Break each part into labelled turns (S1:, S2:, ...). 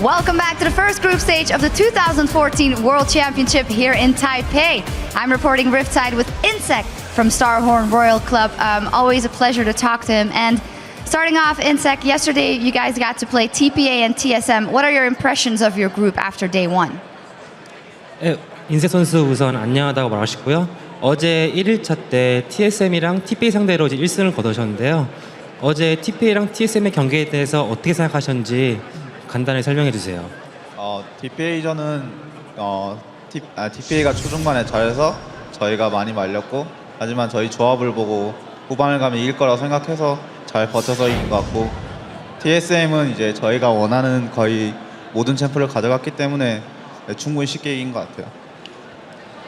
S1: Welcome back to the first group stage of the 2014 World Championship here in Taipei. I'm reporting Riptide with Insect from Starhorn Royal Club. Always a pleasure to talk to him. And starting off, Insect, yesterday you guys got to play TPA and TSM. What are your impressions of your group after day one?
S2: 인색 선수 우선 안녕하다고 말하시고요. 어제 1일차 때 TSM이랑 TPA 상대로 이제 1승을 거두셨는데요. 어제 TPA랑 TSM의 경기에 대해서 어떻게 생각하셨는지 간단히 설명해 주세요.
S3: TPA전은 TPA가 초중반에 잘해서 저희가 많이 말렸고, 하지만 저희 조합을 보고 후반을 가면 이길 거라고 생각해서 잘 버텨서 이긴 것 같고, TSM은 이제 저희가 원하는 거의 모든 챔프를 가져갔기 때문에 충분히 쉽게 이긴 것 같아요.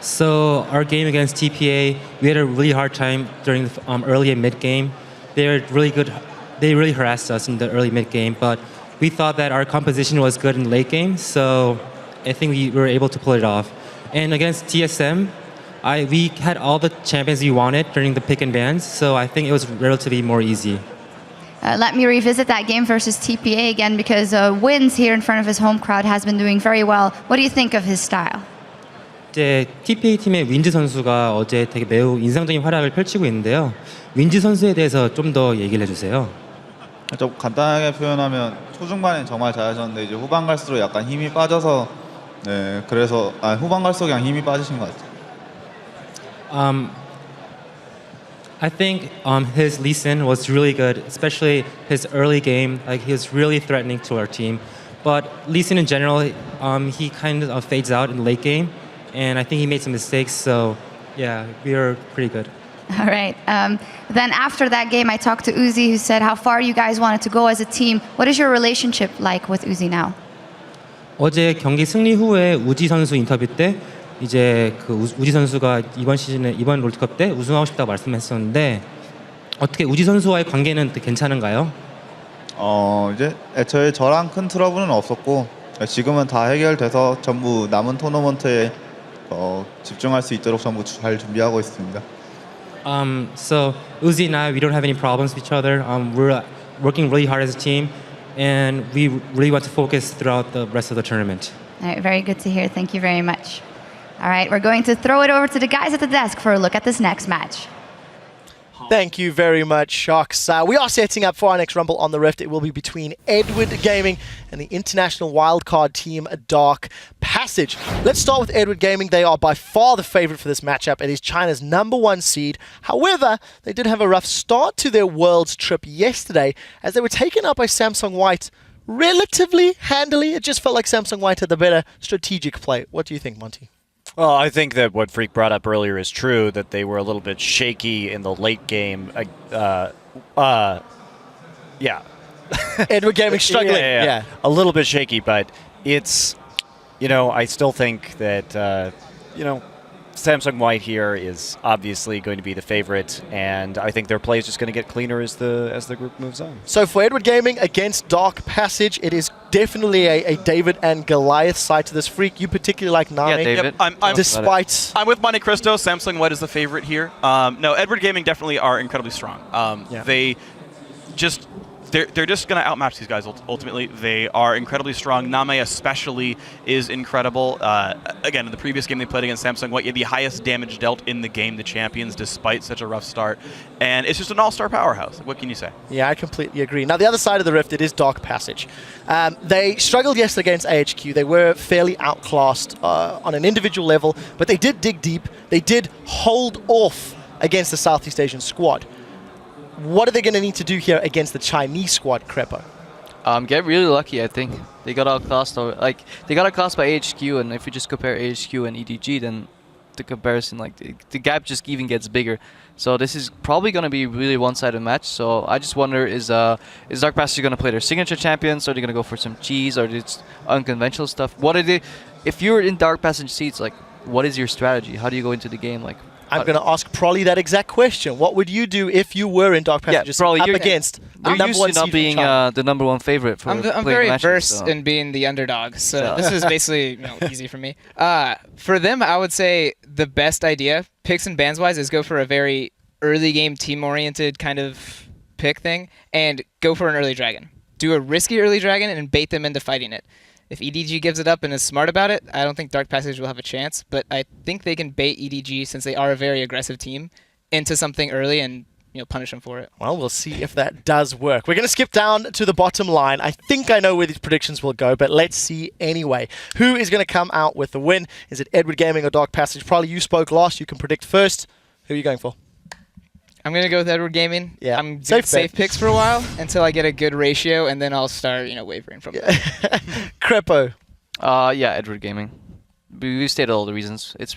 S2: So our game against TPA, we had a really hard time during the early and mid game. They were really good. They really harassed us in the early mid game, but we thought that our composition was good in late game, so I think we were able to pull it off. And against TSM, we had all the champions we wanted during the pick and bans, so I think it was relatively more easy.
S1: Let me revisit that game versus TPA again, because Wins here in front of his home crowd has been doing very well. What do you think of his style?
S2: 이제 TPA 팀의 윈즈 선수가 어제 되게 매우 인상적인 활약을 펼치고 있는데요. 윈즈 선수에 대해서 좀 더 얘기를 해주세요.
S3: 좀 간단하게 표현하면 초중반엔 정말 잘하셨는데 이제 후반 갈수록 약간 힘이 빠져서 그래서 후반 갈수록 그냥 힘이 빠지신 것 같아요.
S2: I think his Lee Sin was really good, especially his early game. Like he was really threatening to our team. But Lee Sin in general, he kind of fades out in the late game, and I think he made some mistakes. So yeah, we were pretty good.
S1: All right. Then after that game, I talked to Uzi, who said how far you guys wanted to go as a team. What is your relationship like with Uzi now?
S2: 어제 경기 승리 후에 우지 선수 인터뷰 때 이제 그 우지 선수가 이번 롤드컵 때 우승하고 싶다고 말씀했었는데 어떻게 우지 선수와의 관계는 괜찮은가요?
S3: 이제 애초에 저랑 큰 트러블은 없었고 지금은 다 해결돼서 전부 남은 토너먼트에 집중할 수 있도록 전부 잘 준비하고 있습니다.
S2: So Uzi and I, we don't have any problems with each other. We're working really hard as a team, and we really want to focus throughout the rest of the tournament.
S1: All right, very good to hear. Thank you very much. All right, we're going to throw it over to the guys at the desk for a look at this next match.
S4: Thank you very much, Shocks. We are setting up for our next Rumble on the Rift. It will be between Edward Gaming and the international wildcard team, Dark Passage. Let's start with Edward Gaming. They are by far the favorite for this matchup. It is China's #1 seed. However, they did have a rough start to their Worlds trip yesterday as they were taken out by Samsung White relatively handily. It just felt like Samsung White had the better strategic play. What do you think, Monty?
S5: Well, I think that what Freak brought up earlier is true, that they were a little bit shaky in the late game. Yeah.
S4: Edward Gaming struggling.
S5: Yeah. A little bit shaky, but it's, I still think that, Samsung White here is obviously going to be the favorite, and I think their play is just going to get cleaner as the group moves on.
S4: So for Edward Gaming against Dark Passage, it is definitely a David and Goliath side to this. Freak, you particularly like Nami.
S6: Yeah, David.
S4: Despite...
S6: I'm with Monte Cristo. Samsung White is the favorite here. No, Edward Gaming definitely are incredibly strong. They're just going to outmatch these guys ultimately. They are incredibly strong. Name especially is incredible. Again, in the previous game they played against Samsung White, he had the highest damage dealt in the game, the champions, despite such a rough start. And it's just an all-star powerhouse. What can you say?
S4: Yeah, I completely agree. Now, the other side of the Rift, it is Dark Passage. They struggled yesterday against AHQ. They were fairly outclassed on an individual level, but they did dig deep. They did hold off against the Southeast Asian squad. What are they going to need to do here against the Chinese squad, Crepo?
S7: Get really lucky, I think. They got outclassed, they got outclassed by AHQ, and if you just compare AHQ and EDG, then the comparison, the gap just even gets bigger. So this is probably going to be really one-sided match. So I just wonder, is Dark Passage going to play their signature champions, or are they going to go for some cheese, or it's unconventional stuff? What are they? If you're in Dark Passage seats, what is your strategy? How do you go into the game?
S4: I'm going to ask Prolly that exact question. What would you do if you were in Dark Passage up against the
S7: I'm used to not being the #1 favorite for
S8: I'm very versed in being the underdog, so this is basically easy for me. For them, I would say the best idea, picks and bans wise, is go for a very early game team-oriented kind of pick thing and go for an early dragon. Do a risky early dragon and bait them into fighting it. If EDG gives it up and is smart about it, I don't think Dark Passage will have a chance, but I think they can bait EDG, since they are a very aggressive team, into something early and punish them for it.
S4: Well, we'll see if that does work. We're going to skip down to the bottom line. I think I know where these predictions will go, but let's see anyway. Who is going to come out with the win? Is it Edward Gaming or Dark Passage? Probably you spoke last. You can predict first. Who are you going for?
S8: I'm going to go with Edward Gaming.
S4: Yeah.
S8: I'm doing safe picks for a while until I get a good ratio, and then I'll start, wavering from there.
S4: Crepo.
S7: Yeah, Edward Gaming. We stated all the reasons. It's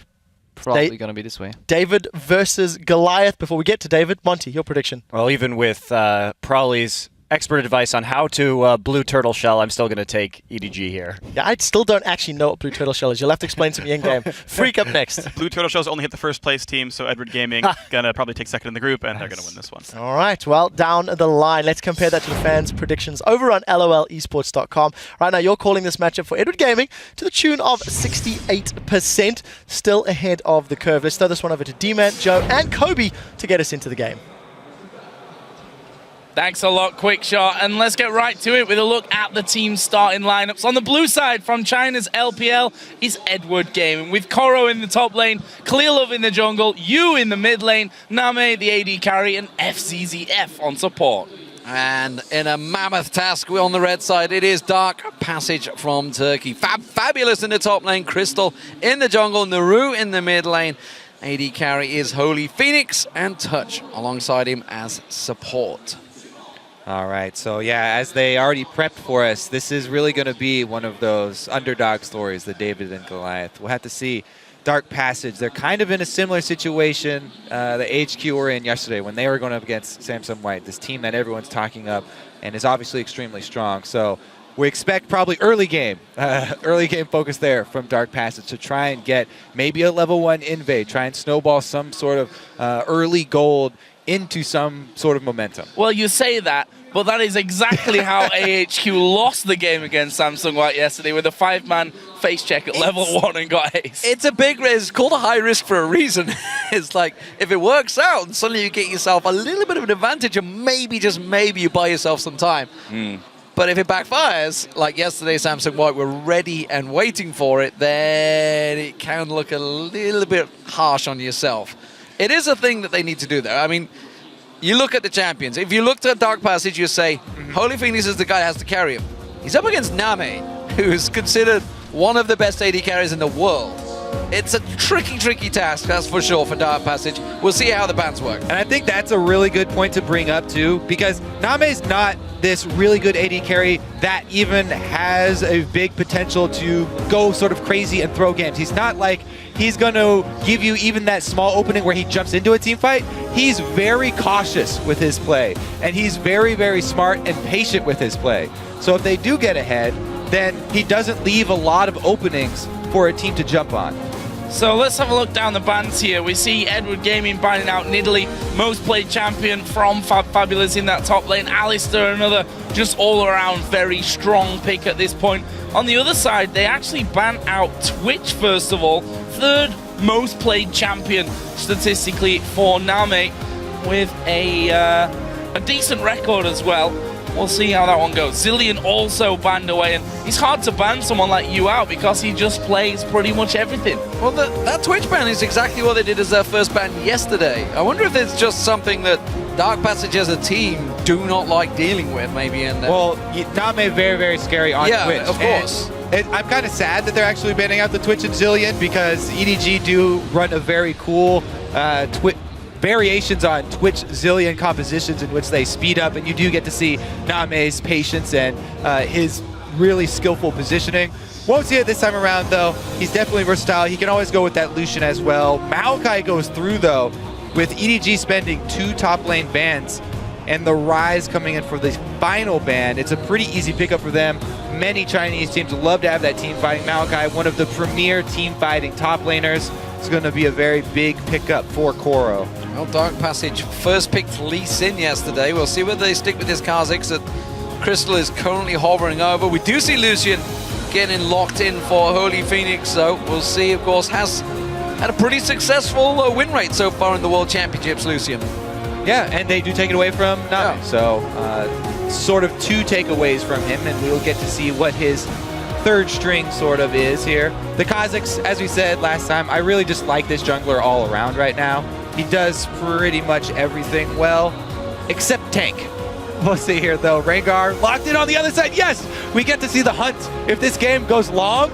S7: probably going to be this way.
S4: David versus Goliath. Before we get to David, Monty, your prediction.
S5: Well, even with Prawley's expert advice on how to blue turtle shell, I'm still going to take EDG here.
S4: Yeah, I still don't actually know what blue turtle shell is. You'll have to explain to me in-game. Freak up next.
S6: Blue Turtle Shells only hit the first place team, so Edward Gaming gonna probably take second in the group, and they're gonna win this one.
S4: All right, well, down the line. Let's compare that to the fans' predictions over on lolesports.com. Right now, you're calling this matchup for Edward Gaming to the tune of 68%. Still ahead of the curve. Let's throw this one over to D-Man, Joe, and Kobe to get us into the game.
S9: Thanks a lot, Quick Shot. And let's get right to it with a look at the team starting lineups. On the blue side from China's LPL is Edward Gaming, with Koro in the top lane, Clearlove in the jungle, Yu in the mid lane, Name the AD carry, and FZZF on support.
S10: And in a mammoth task on the red side, it is Dark Passage from Turkey. Fabulous in the top lane, Crystal in the jungle, Naru in the mid lane. AD carry is Holy Phoenix, and Touch alongside him as support.
S11: All right, so yeah, as they already prepped for us, this is really going to be one of those underdog stories, the David and Goliath. We'll have to see Dark Passage. They're kind of in a similar situation the HQ were in yesterday when they were going up against Samsung White, this team that everyone's talking up and is obviously extremely strong. So we expect probably early game focus there from Dark Passage to try and get maybe a level 1 invade, try and snowball some sort of early gold into some sort of momentum.
S9: Well, you say that, but that is exactly how AHQ lost the game against Samsung White yesterday with a 5-man face check at level 1 and got ace.
S10: It's a big risk. It's called a high risk for a reason. It's like, if it works out, and suddenly you get yourself a little bit of an advantage, and maybe, just maybe, you buy yourself some time. But if it backfires, like yesterday, Samsung White were ready and waiting for it, then it can look a little bit harsh on yourself. It is a thing that they need to do, though. I mean, you look at the champions. If you looked at Dark Passage, you say, Holy Phoenix is the guy that has to carry him. He's up against Name, who's considered one of the best AD carries in the world. It's a tricky task, that's for sure, for Dark Passage. We'll see how the bans work.
S11: And I think that's a really good point to bring up, too, because Name's not this really good AD carry that even has a big potential to go sort of crazy and throw games. He's not like he's going to give you even that small opening where he jumps into a team fight. He's very cautious with his play, and he's very smart and patient with his play. So if they do get ahead, then he doesn't leave a lot of openings for a team to jump on.
S9: So let's have a look down the bands here. We see Edward Gaming banning out Nidalee, most played champion from Fabulous in that top lane. Alistair, another just all-around very strong pick at this point. On the other side, they actually ban out Twitch, first of all. Third most played champion statistically for Name, with a decent record as well. We'll see how that one goes. Zillion also banned away, and it's hard to ban someone like you out because he just plays pretty much everything.
S10: Well, that Twitch ban is exactly what they did as their first ban yesterday. I wonder if it's just something that Dark Passage as a team do not like dealing with, maybe.
S11: Well, Name very scary on Twitch.
S10: Yeah, of course.
S11: I'm kind of sad that they're actually banning out the Twitch and Zillion, because EDG do run a very cool variations on Twitch Zillion compositions in which they speed up, and you do get to see Name's patience and his really skillful positioning. Won't see it this time around, though. He's definitely versatile. He can always go with that Lucian as well. Maokai goes through, though, with EDG spending 2 top lane bans and the Rise coming in for the final ban. It's a pretty easy pickup for them. Many Chinese teams love to have that team fighting. Maokai, one of the premier team fighting top laners. It's going to be a very big pickup for Koro.
S10: Well, Dark Passage first picked Lee Sin yesterday. We'll see whether they stick with this Kha'Zix that Crystal is currently hovering over. We do see Lucian getting locked in for Holy Phoenix, so we'll see. Of course, has had a pretty successful win rate so far in the World Championships, Lucian.
S11: Yeah, and they do take it away from Name. Yeah. So sort of 2 takeaways from him, and we'll get to see what his third string sort of is here. The Kazakhs, as we said last time, I really just like this jungler all around right now. He does pretty much everything well, except tank. We'll see here though. Rengar locked in on the other side. Yes, we get to see the hunt. If this game goes long,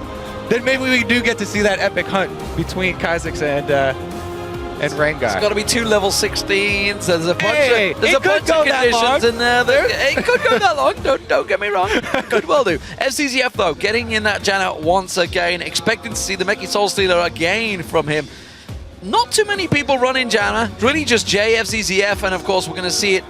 S11: then maybe we do get to see that epic hunt between Kazakhs and Rengar.
S10: It's got to be 2 level 16s. There's a bunch
S11: Hey,
S10: of, there's
S11: it
S10: a
S11: could
S10: bunch
S11: go
S10: of
S11: that
S10: conditions
S11: long.
S10: in there. It could go that long. Don't get me wrong. Could well do. FCZF though, getting in that Janna once again, expecting to see the Meki Soul Stealer again from him. Not too many people running Janna. Really just Jay, FCZF, and of course we're going to see it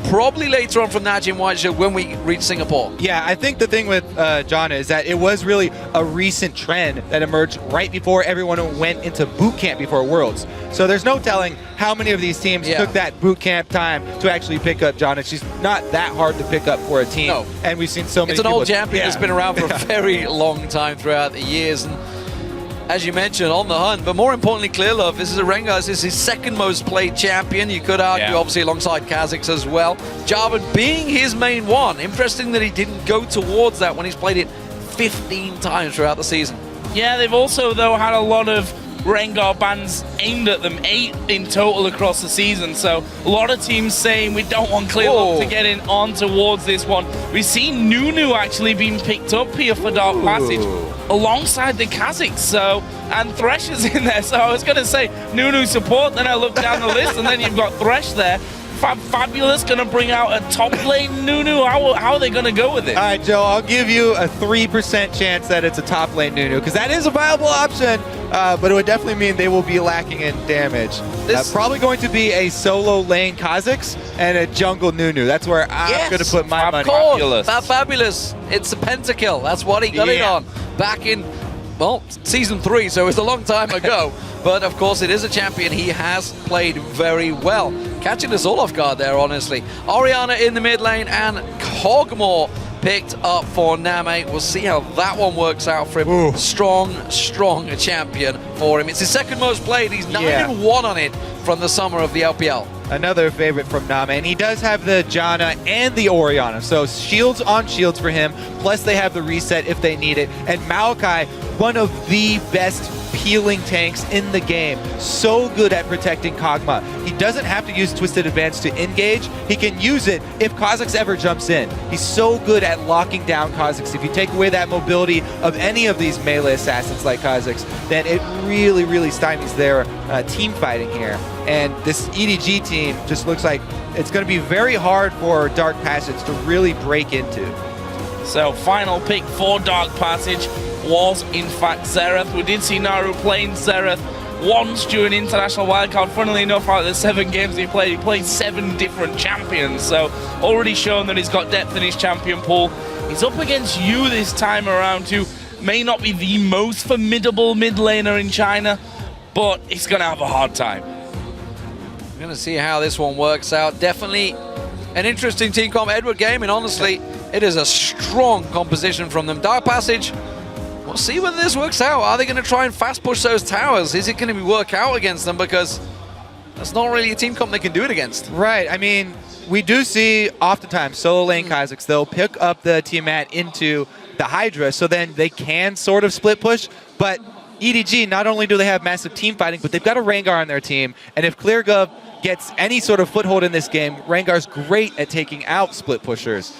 S10: probably later on from Najim Whiteshield when we reach Singapore.
S11: Yeah, I think the thing with Janna is that it was really a recent trend that emerged right before everyone went into boot camp before Worlds. So there's no telling how many of these teams took that boot camp time to actually pick up Janna. She's not that hard to pick up for a team.
S10: No.
S11: And we've seen so many
S10: It's an
S11: people,
S10: old champion that's been around for a very long time throughout the years. And as you mentioned, on the hunt. But more importantly, Clearlove, this is a Rengar. This is his second most played champion. You could argue, obviously, alongside Kazakhs as well. Jarvan being his main one. Interesting that he didn't go towards that when he's played it 15 times throughout the season.
S9: Yeah, they've also, though, had a lot of Rengar bans aimed at them, 8 in total across the season. So a lot of teams saying we don't want Clearlove to get in on towards this one. We've seen Nunu actually being picked up here for Dark Passage alongside the Kazakhs. So, and Thresh is in there. So I was going to say Nunu support, then I look down the list and then you've got Thresh there. Fabulous going to bring out a top lane Nunu. How are they going to go with it?
S11: All right, Joe, I'll give you a 3% chance that it's a top lane Nunu, because that is a viable option, but it would definitely mean they will be lacking in damage. Probably going to be a solo lane Kazakhs and a jungle Nunu. That's where I'm going to put my money.
S10: Fabulous. Fabulous. It's a pentakill. That's what he got it on back in, well, season 3, so it's a long time ago. But of course, it is a champion. He has played very well. Catching us all off guard there, honestly. Orianna in the mid lane and Kog'Maw picked up for Name. We'll see how that one works out for him.
S11: Ooh.
S10: Strong champion for him. It's his second most played. He's 9-1 on it from the summer of the LPL.
S11: Another favorite from Name, and he does have the Janna and the Orianna, so shields on shields for him, plus they have the reset if they need it. And Maokai, one of the best peeling tanks in the game, so good at protecting Kog'Maw. He doesn't have to use Twisted Advance to engage, he can use it if Kazakhs ever jumps in. He's so good at locking down Kazakhs. If you take away that mobility of any of these melee assassins like Kazakhs, then it really stymies their team fighting here. And this EDG team just looks like it's going to be very hard for Dark Passage to really break into.
S9: So final pick for Dark Passage was in fact Xerath. We did see Naru playing Xerath once during International Wildcard. Funnily enough, out of the 7 games he played 7 different champions. So already shown that he's got depth in his champion pool. He's up against you this time around, who may not be the most formidable mid laner in China, but he's going to have a hard time.
S10: We're going to see how this one works out. Definitely an interesting team comp. Edward Gaming, honestly, it is a strong composition from them. Dark Passage, we'll see whether this works out. Are they going to try and fast push those towers? Is it going to work out against them? Because that's not really a team comp they can do it against.
S11: Right, I mean, we do see oftentimes solo lane Kazakhs, they'll pick up the Tiamat into the Hydra, so then they can sort of split push, but EDG, not only do they have massive team fighting, but they've got a Rengar on their team, and if Cleargov gets any sort of foothold in this game, Rengar's great at taking out split pushers.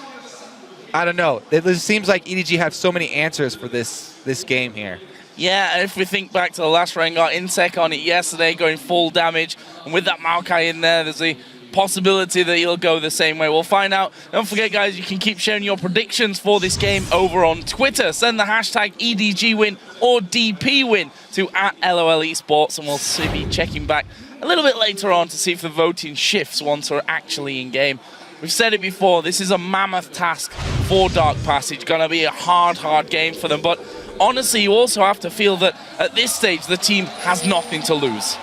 S11: I don't know. It seems like EDG have so many answers for this game here.
S9: Yeah, if we think back to the last Rengar, Insec on it yesterday, going full damage, and with that Maokai in there, there's a possibility that he'll go the same way. We'll find out. Don't forget, guys, you can keep sharing your predictions for this game over on Twitter. Send the hashtag EDGWin or DPWin to @LOLesports, and we'll be checking back a little bit later on to see if the voting shifts once we're actually in game. We've said it before, this is a mammoth task for Dark Passage. Gonna be a hard game for them, but honestly, you also have to feel that at this stage, the team has nothing to lose.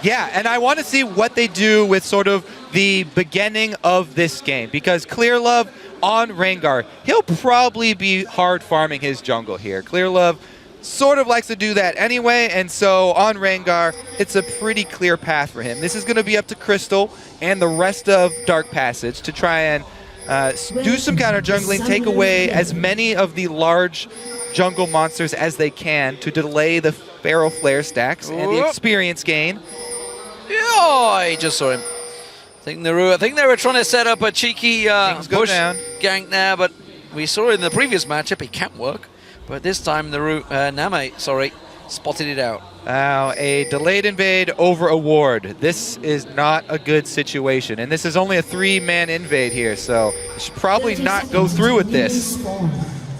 S11: Yeah, and I want to see what they do with sort of the beginning of this game, because Clearlove on Rengar, he'll probably be hard farming his jungle here. Clearlove sort of likes to do that anyway, and so on Rengar, it's a pretty clear path for him. This is going to be up to Crystal and the rest of Dark Passage to try and do some counter jungling, take away as many of the large jungle monsters as they can to delay the Pharaoh Flare stacks and the experience gain.
S10: Oh, he just saw him. I think they were trying to set up a cheeky push gank there, but we saw in the previous matchup it can't work. But this time Name, spotted it out.
S11: Wow, a delayed invade over a ward. This is not a good situation. And this is only a 3-man invade here, so you should probably not go through with this.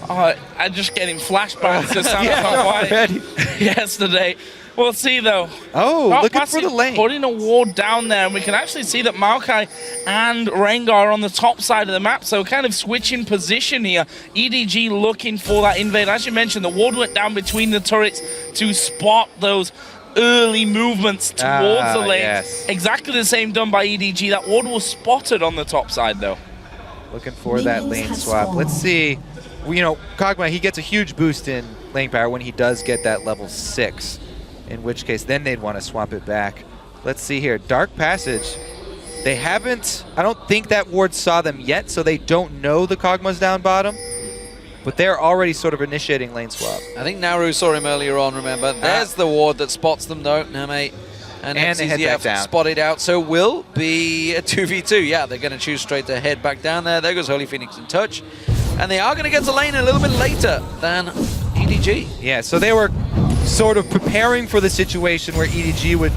S9: I'm just getting flashbacks to Samsung White yesterday. We'll see, though.
S11: Oh, looking for the lane.
S9: Putting a ward down there, and we can actually see that Maokai and Rengar are on the top side of the map, so kind of switching position here. EDG looking for that invade. As you mentioned, the ward went down between the turrets to spot those early movements towards the lane.
S11: Yes.
S9: Exactly the same done by EDG. That ward was spotted on the top side, though.
S11: Looking for that lane swap. Let's see. You know, Kog'Maw, he gets a huge boost in lane power when he does get that level 6. In which case, then they'd want to swap it back. Let's see here. Dark Passage. They haven't... I don't think that ward saw them yet, so they don't know the Kog'Maw's down bottom. But they're already sort of initiating lane swap.
S10: I think Naru saw him earlier on, remember. There's the ward that spots them, though. Name and
S11: they head back down.
S10: Spotted out, so will be a 2v2. Yeah, they're going to choose straight to head back down there. There goes Holy Phoenix in touch. And they are going to get to lane a little bit later than EDG.
S11: Yeah, so they were sort of preparing for the situation where EDG would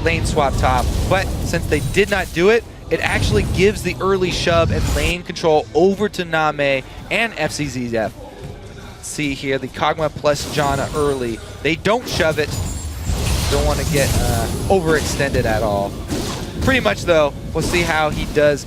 S11: lane swap top, but since they did not do it, it actually gives the early shove and lane control over to Name and FCZF. See here, the Kog'Maw plus Janna early. They don't shove it. Don't want to get overextended at all. Pretty much though, we'll see how he does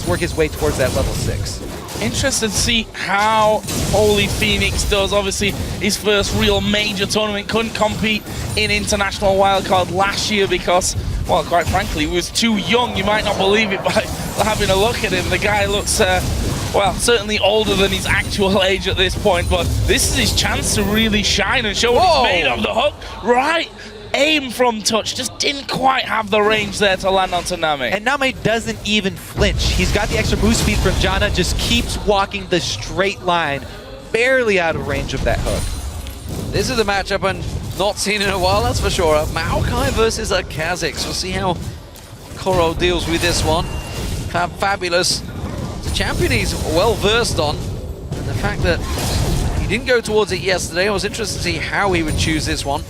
S11: work his way towards that level 6.
S9: Interested to see how Holy Phoenix does. Obviously, his first real major tournament. Couldn't compete in International Wildcard last year because, well, quite frankly, he was too young. You might not believe it by having a look at him. The guy looks, well, certainly older than his actual age at this point, but this is his chance to really shine and show what he's made of. The hook, right? Aim from touch, just didn't quite have the range there to land onto Name.
S11: And Name doesn't even flinch. He's got the extra boost speed from Janna, just keeps walking the straight line, barely out of range of that hook.
S10: This is a matchup and not seen in a while, that's for sure. Maokai versus a Kha'Zix. We'll see how Koro deals with this one. Fabulous. The champion he's well versed on. And the fact that he didn't go towards it yesterday, I was interested to see how he would choose this one.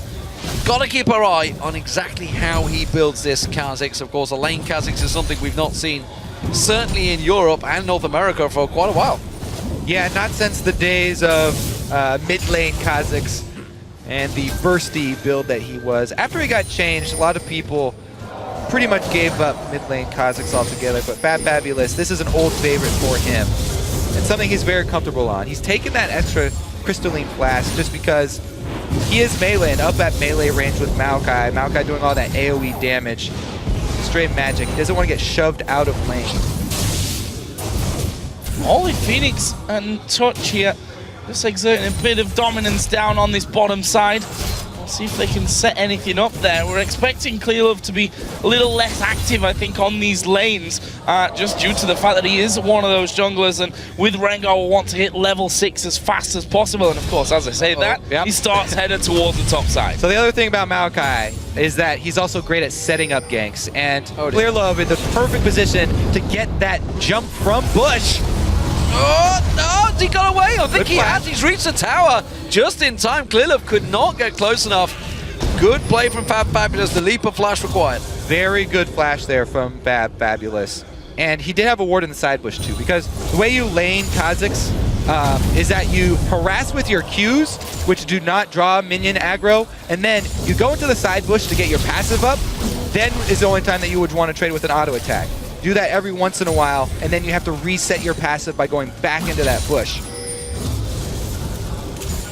S10: Got to keep our eye on exactly how he builds this Kha'Zix. Of course, a lane Kha'Zix is something we've not seen, certainly in Europe and North America, for quite a while.
S11: Yeah, not since the days of mid-lane Kha'Zix and the bursty build that he was. After he got changed, a lot of people pretty much gave up mid-lane Kha'Zix altogether, but Fabulous, this is an old favorite for him. It's something he's very comfortable on. He's taken that extra Crystalline Flask just because he is melee and up at melee range with Maokai. Maokai doing all that AoE damage. Straight magic. He doesn't want to get shoved out of lane.
S9: Holy Phoenix and Touch here. Just exerting a bit of dominance down on this bottom side. We'll see if they can set anything up there. We're expecting Clearlove to be a little less active, I think, on these lanes, just due to the fact that he is one of those junglers, and with Rengar will want to hit level 6 as fast as possible. And of course, as I say he starts headed towards the top side.
S11: So the other thing about Maokai is that he's also great at setting up ganks, and Clearlove in the perfect position to get that jump from Bush.
S10: Oh, no, he got away. I think he has. He's reached the tower just in time. Clearlove could not get close enough. Good play from Fabulous. The leap of flash required.
S11: Very good flash there from Fabulous. And he did have a ward in the side bush too, because the way you lane Kha'Zix is that you harass with your Qs, which do not draw minion aggro, and then you go into the side bush to get your passive up. Then is the only time that you would want to trade with an auto attack. Do that every once in a while, and then you have to reset your passive by going back into that bush.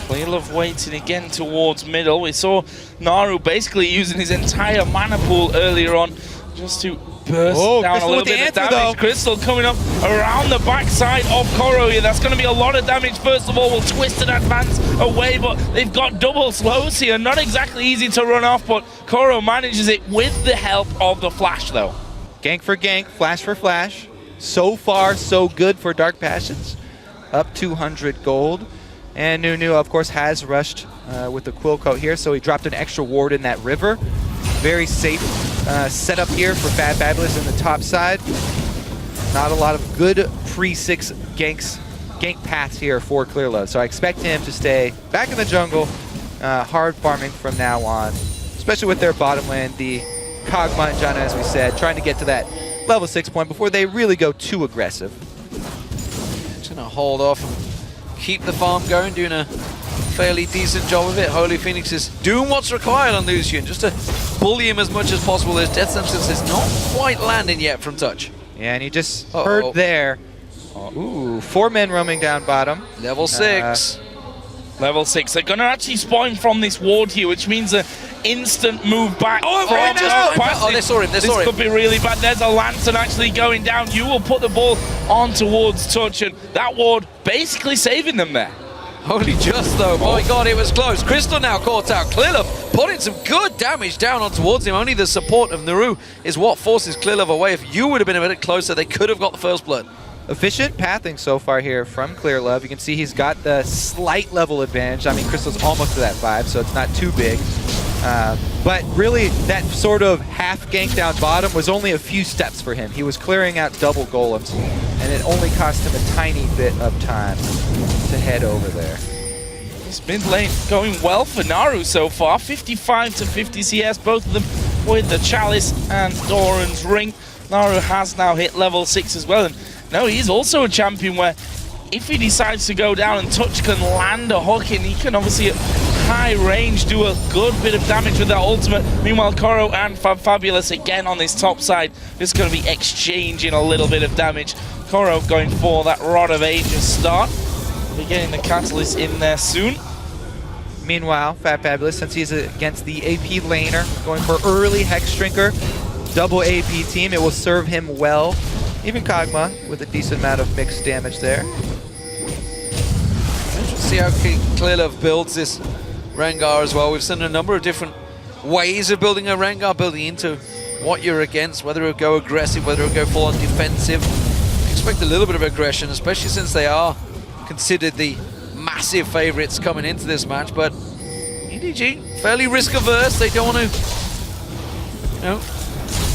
S9: Clearlove waiting again towards middle. We saw Naru basically using his entire mana pool earlier on just to burst down a little bit of damage. Though. Crystal coming up around the backside of Koro here. That's going to be a lot of damage. First of all, will Twisted advance away, but they've got double slows here. Not exactly easy to run off, but Koro manages it with the help of the flash, though.
S11: Gank for gank, flash for flash. So far, so good for Dark Passions. Up 200 gold. And Nunu, of course, has rushed with the Quill Coat here, so he dropped an extra ward in that river. Very safe setup here for Fabulous in the top side. Not a lot of good pre-6 gank paths here for Clearlove, so I expect him to stay back in the jungle, hard farming from now on, especially with their bottom lane, the Kog'Maw and Janna, as we said, trying to get to that level 6 point before they really go too aggressive.
S10: Just gonna hold off and keep the farm going, doing a fairly decent job of it. Holy Phoenix is doing what's required on Lucian, just to bully him as much as possible. His death sentence is not quite landing yet from Touch.
S11: Yeah, and you just heard there, ooh, 4 men roaming down bottom.
S10: Level 6.
S9: Level 6. They're going to actually spawn from this ward here, which means an instant move back.
S10: They saw him.
S9: This could be really bad. There's a Lantern actually going down. You will put the ball on towards Touch, and that ward basically saving them there.
S10: Only just though. My God, it was close. Crystal now caught out. Clearlove putting some good damage down on towards him. Only the support of Naru is what forces Clearlove away. If you would have been a bit closer, they could have got the first blood.
S11: Efficient pathing so far here from Clearlove. You can see he's got the slight level advantage. I mean, Crystal's almost to that 5, so it's not too big. But really, that sort of half gank down bottom was only a few steps for him. He was clearing out double golems, and it only cost him a tiny bit of time to head over there.
S9: This mid lane going well for Naru so far. 55 to 50 CS, both of them with the Chalice and Doran's Ring. Naru has now hit level 6 as well. And no, he's also a champion where if he decides to go down and Touch can land a hook in, he can obviously at high range do a good bit of damage with that ultimate. Meanwhile, Koro and Fabulous again on this top side, just going to be exchanging a little bit of damage. Koro going for that Rod of Ages start. We're getting the Catalyst in there soon.
S11: Meanwhile, Fabulous, since he's against the AP laner, going for early Hex Drinker, double AP team, it will serve him well. Even Kog'Maw with a decent amount of mixed damage there.
S10: Interesting to see how Clearlove builds this Rengar as well. We've seen a number of different ways of building a Rengar, building into what you're against, whether it'll go aggressive, whether it'll go full on defensive. Expect a little bit of aggression, especially since they are considered the massive favorites coming into this match, but EDG fairly risk averse. They don't want to,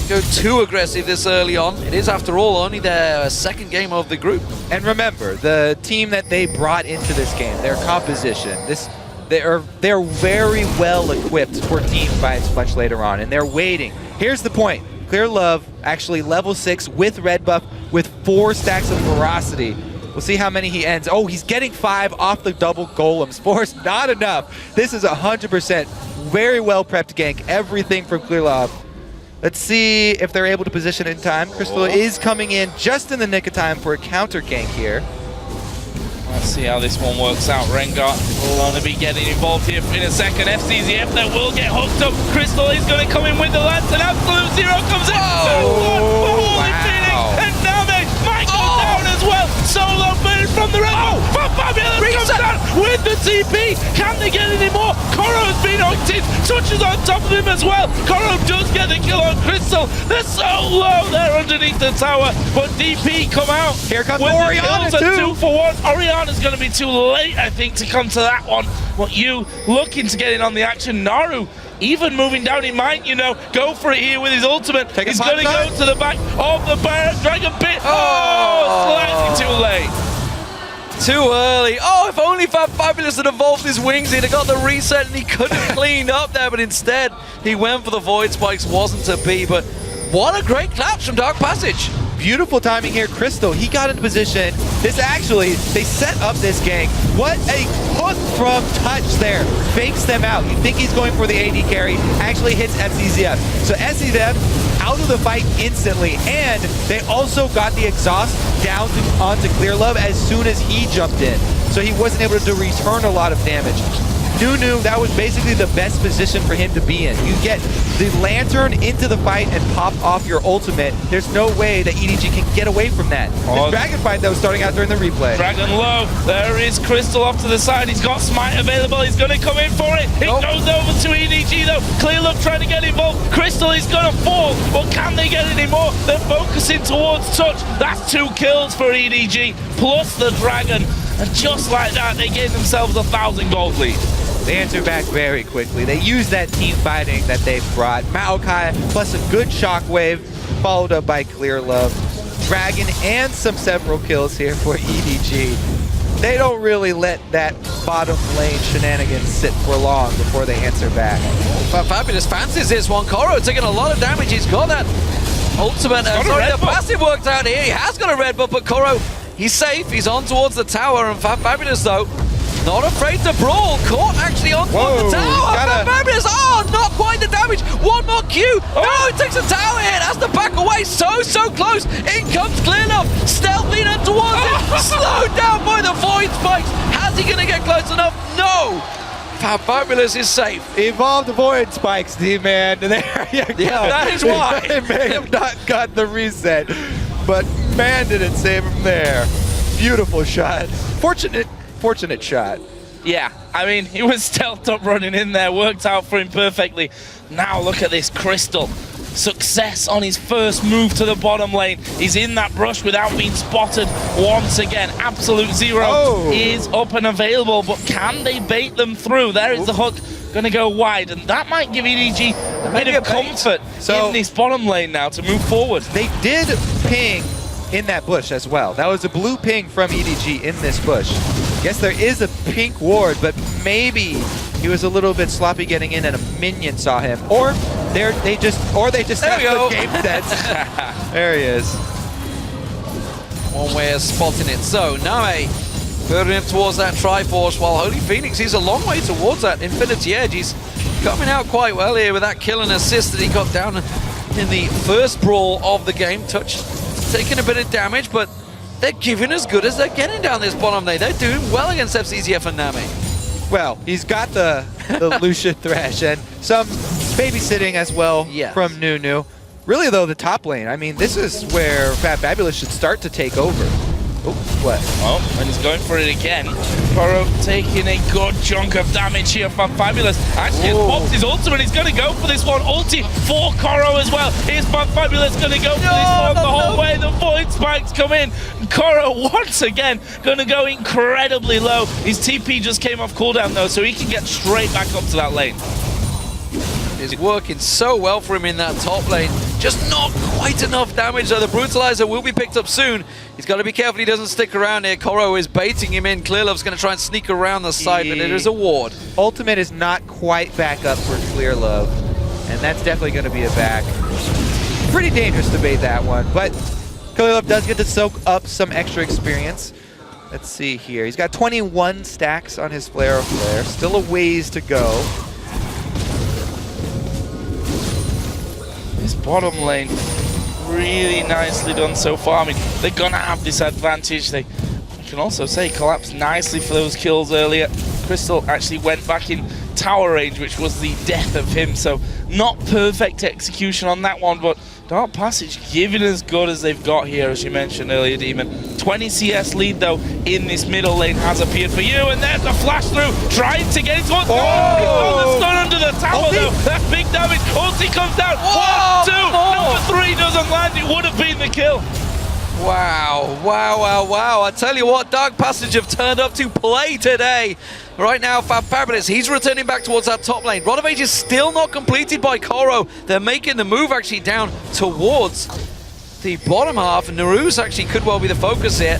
S10: go too aggressive this early on. It is, after all, only their second game of the group.
S11: And remember, the team that they brought into this game, their composition, they're very well equipped for team fights much later on, and they're waiting. Here's the point. Clearlove actually level 6 with red buff with 4 stacks of ferocity. We'll see how many he ends. Oh, he's getting 5 off the double golems. 4's not enough. This is 100% very well prepped gank. Everything from Clearlove. Let's see if they're able to position in time. Crystal is coming in just in the nick of time for a counter gank here.
S9: Let's see how this one works out. Rengar going to be getting involved here in a second. FCZF that will get hooked up. Crystal is going to come in with the lance, and Absolute Zero comes in. 2-1 for Phoenix, and Name might go down as well. Solo burn from the red. Fabulous comes down with the TP. Can they get any more? Koro has been hooked in. Touch is on top of him as well. Koro does get the kill on Crystal. They're so low there underneath the tower, but DP come out.
S11: Here comes
S9: with
S11: Orianna
S9: the
S11: too.
S9: 2 for 1. Orianna's going to be too late, I think, to come to that one. But you looking to get in on the action. Naru even moving down, he might, go for it here with his ultimate. He's going to go to the back of the Dragon Pit. Slightly too late.
S10: Too early. If only Fabulous had evolved his wings, he'd have got the reset and he could have cleaned up there, but instead he went for the Void Spikes. Wasn't to be, but what a great clutch from Dark Passage.
S11: Beautiful timing here. Crystal, he got into position. They set up this gank. What a hook from Touch there. Fakes them out. You think he's going for the AD carry. Actually hits FCZF. So SCZF out of the fight instantly. And they also got the exhaust down onto Clearlove as soon as he jumped in. So he wasn't able to return a lot of damage. Nunu, that was basically the best position for him to be in. You get the Lantern into the fight and pop off your ultimate. There's no way that EDG can get away from that. The Dragon fight that was starting out during the replay.
S9: Dragon low. There is Crystal off to the side. He's got Smite available. He's going to come in for it. It goes over to EDG though. Clearlook trying to get involved. Crystal is going to fall. But can they get any more? They're focusing towards Touch. That's 2 kills for EDG. Plus the Dragon. And just like that, they gave themselves a 1,000 gold lead.
S11: They answer back very quickly. They use that team fighting that they've brought. Maokai plus a good shockwave, followed up by Clear Love. Dragon and several kills here for EDG. They don't really let that bottom lane shenanigans sit for long before they answer back.
S10: But Fabulous fancies this one. Koro taking a lot of damage. He's got that ultimate. Sorry, the passive worked out here. He has got a red buff, but Koro, he's safe. He's on towards the tower, and Fabulous though, not afraid to brawl. Caught actually on towards the tower. Fabulous, not quite the damage. One more Q. No, he takes a tower hit. Has to back away. So close. In comes Clearlove. Stealthing up towards it. Slowed down by the Void Spikes. How's he going to get close enough? No. Fabulous is safe.
S11: Evolve the Void Spikes, D-Man. There you go.
S10: Yeah, that is why.
S11: They may have not got the reset, but man, did it save him there. Beautiful shot. Fortunate shot.
S9: Yeah, I mean, he was stealthed up running in there, worked out for him perfectly. Now look at this Crystal. Success on his first move to the bottom lane. He's in that brush without being spotted once again. Absolute Zero is up and available, but can they bait them through? There is the hook, gonna go wide, and that might give EDG a bit of comfort in this bottom lane now to move forward.
S11: They did ping in that bush as well. That was a blue ping from EDG in this bush. Guess there is a pink ward, but maybe he was a little bit sloppy getting in and a minion saw him. Or they just have the game sense. There he is.
S10: One way of spotting it. So Name putting him towards that Triforce, while Holy Phoenix, he's a long way towards that Infinity Edge. He's coming out quite well here with that kill and assist that he got down in the first brawl of the game. Touch taking a bit of damage, but they're giving as good as they're getting down this bottom lane. They're doing well against FCZF and Nami.
S11: Well, he's got the Lucian Thresh and some babysitting as well from Nunu. Really, though, the top lane, I mean, this is where Fabulous should start to take over. Oh, what?
S9: Oh, and he's going for it again. Koro taking a good chunk of damage here from Fabulous. Actually, has popped his ultimate. He's going to go for this one. Ulti for Koro as well. Here's Fabulous going to go for this one the whole way. The Void Spikes come in. Koro, once again, going to go incredibly low. His TP just came off cooldown, though, so he can get straight back up to that lane.
S10: It's working so well for him in that top lane. Just not quite enough damage, though. The Brutalizer will be picked up soon. He's got to be careful he doesn't stick around here. Koro is baiting him in. Clearlove's going to try and sneak around the side, but it is a ward.
S11: Ultimate is not quite back up for Clearlove, and that's definitely going to be a back. Pretty dangerous to bait that one, but Clearlove does get to soak up some extra experience. Let's see here. He's got 21 stacks on his Flare of Flare. Still a ways to go.
S9: This bottom lane, really nicely done so far. I mean, they're going to have this advantage. They can also say collapsed nicely for those kills earlier. Crystal actually went back in tower range, which was the death of him. So not perfect execution on that one, but Dark Passage giving as good as they've got here, as you mentioned earlier, Demon. 20 CS lead, though, in this middle lane has appeared for you. And there's the flash through, trying to get it towards... Oh, the stun under the tower, though. That's big damage. Ulti comes down. 1, 2. Number 3 doesn't land. It would have been the kill.
S10: Wow, wow, wow, wow. I tell you what, Dark Passage have turned up to play today. Right now, Fabulous, he's returning back towards that top lane. Rod of Age is still not completed by Koro. They're making the move actually down towards the bottom half. And Naru's actually could well be the focus here.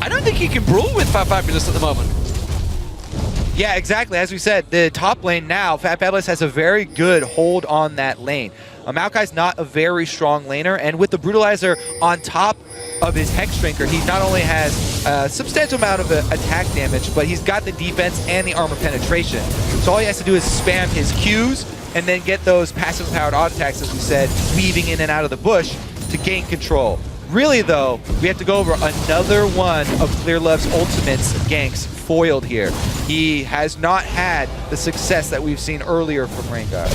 S10: I don't think he can brawl with Fabulous at the moment.
S11: Yeah, exactly. As we said, the top lane now, Fabulous has a very good hold on that lane. Maokai's not a very strong laner, and with the Brutalizer on top of his Hex Drinker, he not only has a substantial amount of attack damage, but he's got the defense and the armor penetration. So all he has to do is spam his Qs and then get those passive powered auto attacks, as we said, weaving in and out of the bush to gain control. Really, though, we have to go over another one of ClearLove's ultimates ganks foiled here. He has not had the success that we've seen earlier from Rengar.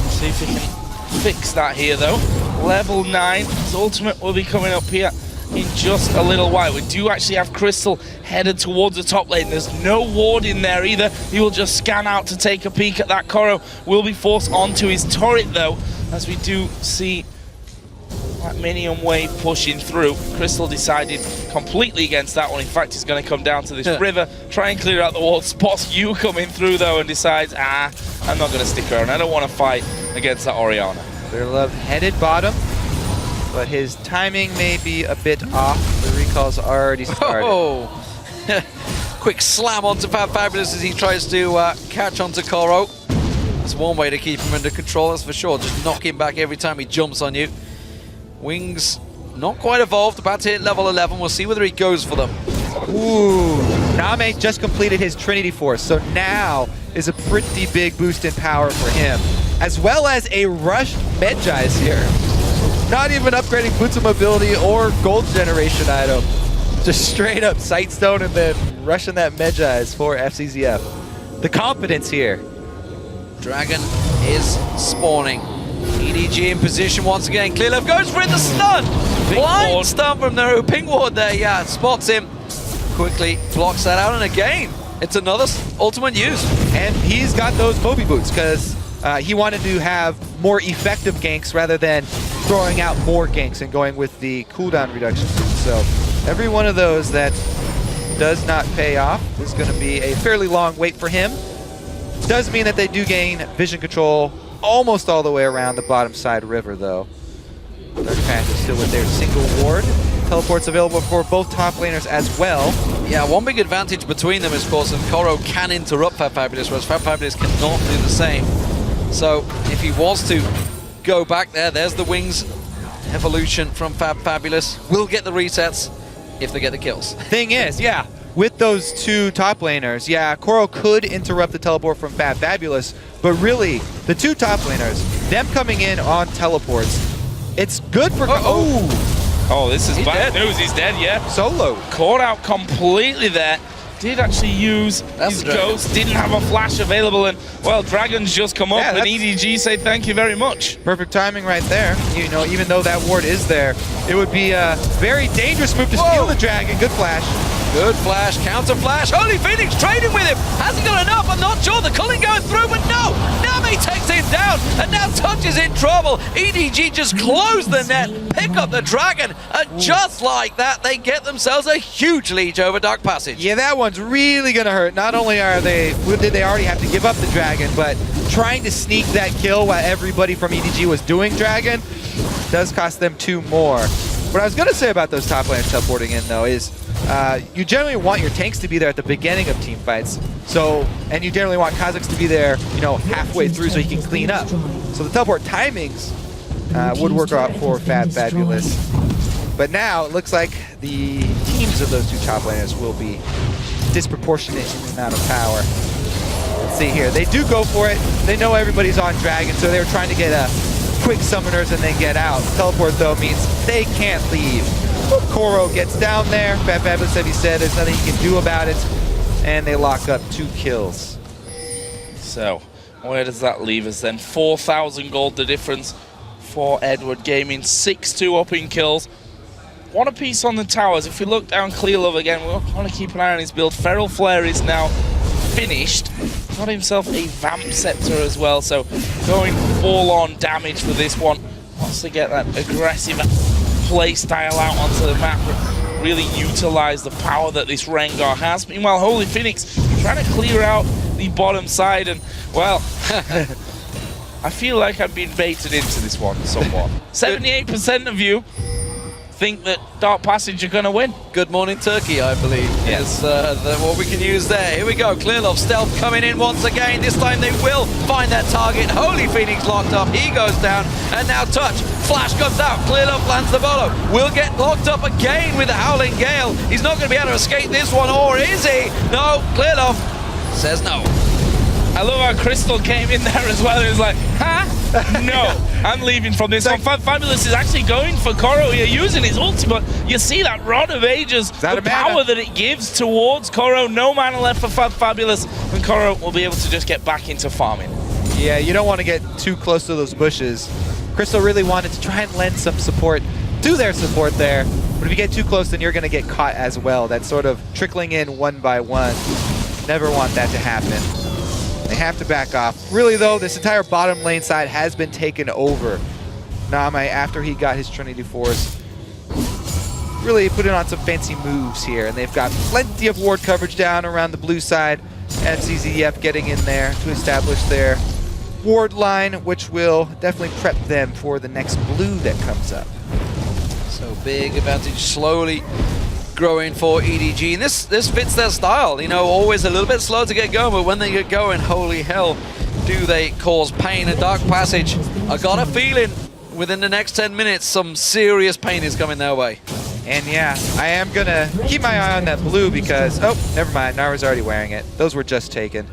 S9: See if he can fix that here, though. Level 9. His ultimate will be coming up here in just a little while. We do actually have Crystal headed towards the top lane. There's no ward in there either. He will just scan out to take a peek at that. Koro will be forced onto his turret, though, as we do see that minion wave pushing through. Crystal decided completely against that one. In fact, he's going to come down to this river, try and clear out the wall. Spots you coming through, though, and decides, I'm not going to stick around. I don't want to fight against that Orianna.
S11: ClearLove headed bottom, but his timing may be a bit off. The recall's already started.
S10: Oh. Quick slam onto Fabulous as he tries to catch onto Koro. That's one way to keep him under control, that's for sure. Just knock him back every time he jumps on you. Wings not quite evolved, about to hit level 11. We'll see whether he goes for them.
S11: Ooh, Name just completed his Trinity Force, so now is a pretty big boost in power for him. As well as a rushed Medjai's here. Not even upgrading boots of mobility or gold generation item. Just straight up Sightstone and then rushing that Medjai's for FCZF. The confidence here.
S10: Dragon is spawning. EDG in position once again. ClearLove goes for it, the stun! Blind stun from the ping ward there, yeah, spots him. Quickly blocks that out, and again, it's another ultimate use.
S11: And he's got those Moby boots, because he wanted to have more effective ganks rather than throwing out more ganks and going with the cooldown reduction. So every one of those that does not pay off is going to be a fairly long wait for him. Does mean that they do gain vision control almost all the way around the bottom side river, though. Dark Panther still with their single ward. Teleports available for both top laners as well.
S10: Yeah, one big advantage between them is, of course, that Koro can interrupt Fabulous, whereas Fabulous cannot do the same. So if he was to go back there, there's the Wings evolution from Fabulous. Will get the resets if they get the kills.
S11: Thing is, yeah, with those two top laners, yeah, Koro could interrupt the teleport from Fabulous, but really, the two top laners, them coming in on teleports, it's good for...
S9: Oh, this is bad news. He's dead, yeah.
S11: Solo.
S9: Caught out completely there. Did actually use his ghost, didn't have a flash available, and, well, Dragon's just come up, and EDG say thank you very much.
S11: Perfect timing right there. You know, even though that ward is there, it would be a very dangerous move to steal the Dragon. Good flash.
S10: Good flash, counter flash. Holy Phoenix trading with him. Has he got enough? I'm not sure. The culling going through, but no. Nami takes him down, and now Touch is in trouble. EDG just close the net, pick up the Dragon, and just like that, they get themselves a huge lead over Dark Passage.
S11: Yeah, that one's really going to hurt. Not only did they already have to give up the Dragon, but trying to sneak that kill while everybody from EDG was doing Dragon does cost them 2 more. What I was going to say about those top laners teleporting in, though, is you generally want your tanks to be there at the beginning of team fights. So, and you generally want Kha'Zix to be there, you know, halfway through so he can clean up. So the teleport timings would work out for Fabulous. But now it looks like the teams of those two top laners will be disproportionate in the amount of power. Let's see here. They do go for it. They know everybody's on Dragon, so they were trying to get a quick summoners and then get out. Teleport, though, means they can't leave. Koro gets down there. Fabulous, as he said, there's nothing he can do about it. And they lock up 2 kills.
S9: So, where does that leave us then? 4,000 gold the difference for Edward Gaming. 6-2 up in kills. One apiece on the towers. If we look down ClearLove again, we'll want to keep an eye on his build. Feral Flare is now finished. Got himself a Vamp Scepter as well, so going full-on damage for this one. Wants to get that aggressive play style out onto the map and really utilize the power that this Rengar has. Meanwhile, Holy Phoenix trying to clear out the bottom side, and, well, I feel like I've been baited into this one somewhat. 78% of you think that Dark Passage are going to win.
S10: Good morning, Turkey, I believe.
S9: Yes.
S10: Is what we can use there. Here we go. ClearLove stealth coming in once again. This time they will find that target. Holy Phoenix locked up. He goes down. And now Touch. Flash comes out. ClearLove lands the bolo. Will get locked up again with the Howling Gale. He's not going to be able to escape this one, or is he? No. ClearLove says no.
S9: I love how Crystal came in there as well. It was like, huh? No, I'm leaving from this one. Fabulous is actually going for Koro here, using his ultimate. You see that Rod of Ages, the power that it gives towards Koro. No mana left for Fabulous, and Koro will be able to just get back into farming.
S11: Yeah, you don't want to get too close to those bushes. Crystal really wanted to try and lend some support to their support there, but if you get too close, then you're going to get caught as well. That's sort of trickling in one by one. Never want that to happen. They have to back off. Really though, this entire bottom lane side has been taken over. Name, after he got his Trinity Force, really putting on some fancy moves here, and they've got plenty of ward coverage down around the blue side. FCZF getting in there to establish their ward line, which will definitely prep them for the next blue that comes up.
S10: So big advantage slowly growing for EDG, and this fits their style. You know, always a little bit slow to get going, but when they get going, holy hell, do they cause pain. A Dark Passage, I got a feeling within the next 10 minutes some serious pain is coming their way.
S11: And yeah, I am gonna keep my eye on that blue because, oh, never mind, Nara's already wearing it. Those were just taken.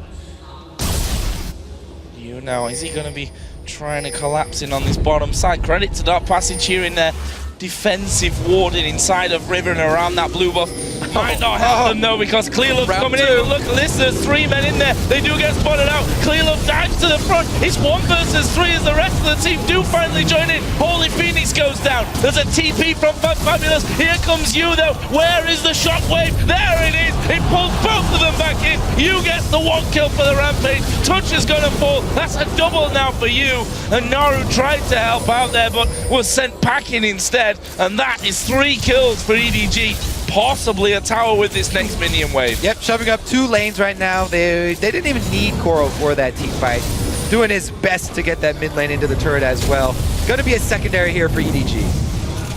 S9: Now, is he going to be trying to collapse in on this bottom side? Credit to Dark Passage here in their defensive warding inside of River and around that blue buff. Might not help them though, because Clearlove's coming in. Look at this, there's 3 men in there. They do get spotted out. Clearlove dives to the front. It's 1 versus 3 as the rest of the team do finally join in. Holy Phoenix goes down. There's a TP from Fabulous. Here comes you though. Where is the shockwave? There it is. It pulls both of them back in. You get the 1 kill for the Rampage. Touch is gonna fall. That's a double now for you. And Naru tried to help out there, but was sent packing instead. And that is 3 kills for EDG. Possibly a tower with this next minion wave.
S11: Yep, shoving up 2 lanes right now. They didn't even need Koro for that team fight. Doing his best to get that mid lane into the turret as well. Gonna be a secondary here for EDG.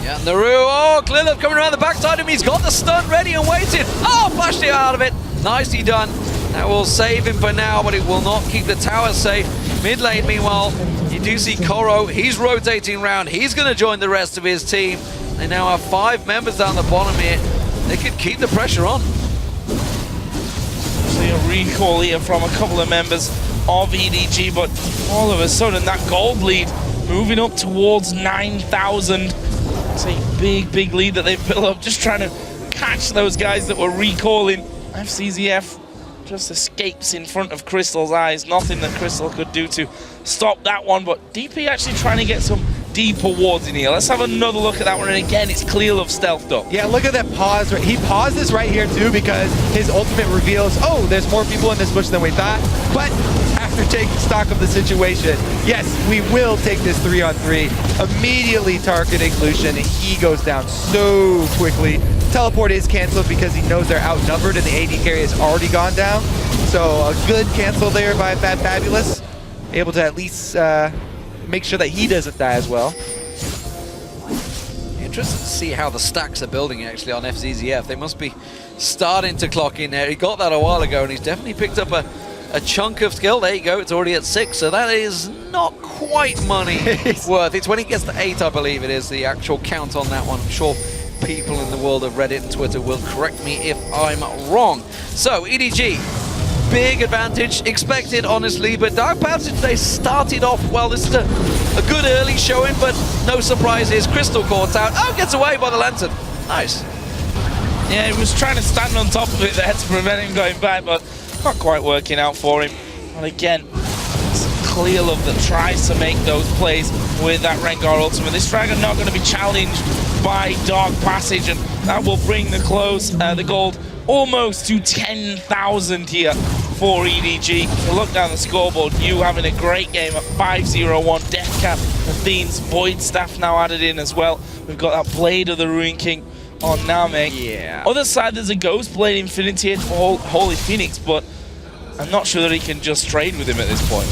S10: Yeah, Naru, oh, Clearlove coming around the backside of him. He's got the stun ready and waiting. Oh, flashed it out of it. Nicely done. That will save him for now, but it will not keep the tower safe. Mid lane, meanwhile, you do see Koro. He's rotating around. He's going to join the rest of his team. They now have 5 members down the bottom here. They could keep the pressure on.
S9: See a recall here from a couple of members of EDG, but all of a sudden that gold lead moving up towards 9,000. It's a big lead that they've built up, just trying to catch those guys that were recalling. FCZF just escapes in front of Crystal's eyes. Nothing that Crystal could do to stop that one, but DP actually trying to get some deeper wards in here. Let's have another look at that one, and again, it's Clearlove stealthed up.
S11: Yeah, look at that pause. He pauses right here too because his ultimate reveals, oh, there's more people in this bush than we thought. But after taking stock of the situation, yes, we will take this 3-on-3. Immediately targeting Lucian. He goes down so quickly. Teleport is canceled because he knows they're outnumbered and the AD carry has already gone down. So a good cancel there by Fabulous. Able to at least make sure that he doesn't die as well.
S10: Interesting to see how the stacks are building actually on FZZF. They must be starting to clock in there. He got that a while ago and he's definitely picked up a chunk of skill. There you go, it's already at 6, so that is not quite money worth. It's when he gets to 8, I believe it is, the actual count on that one. I'm sure people in the world of Reddit and Twitter will correct me if I'm wrong. So, EDG, big advantage expected, honestly, but Dark Passage, they started off well. This is a good early showing, but no surprises. Crystal caught out. Oh, gets away by the lantern. Nice.
S9: Yeah, he was trying to stand on top of it there to prevent him going back, but not quite working out for him. And again, it's Clearlove that tries to make those plays with that Rengar ultimate. This Dragon not going to be challenged by Dark Passage, and that will bring the gold almost to 10,000 here for EDG. So look down the scoreboard, you having a great game at 5-0-1. Deathcap, Athene's Void Staff now added in as well. We've got that Blade of the Ruin King on Name.
S10: Yeah.
S9: Other side, there's a Ghost Blade Infinity here for Holy Phoenix, but I'm not sure that he can just trade with him at this point.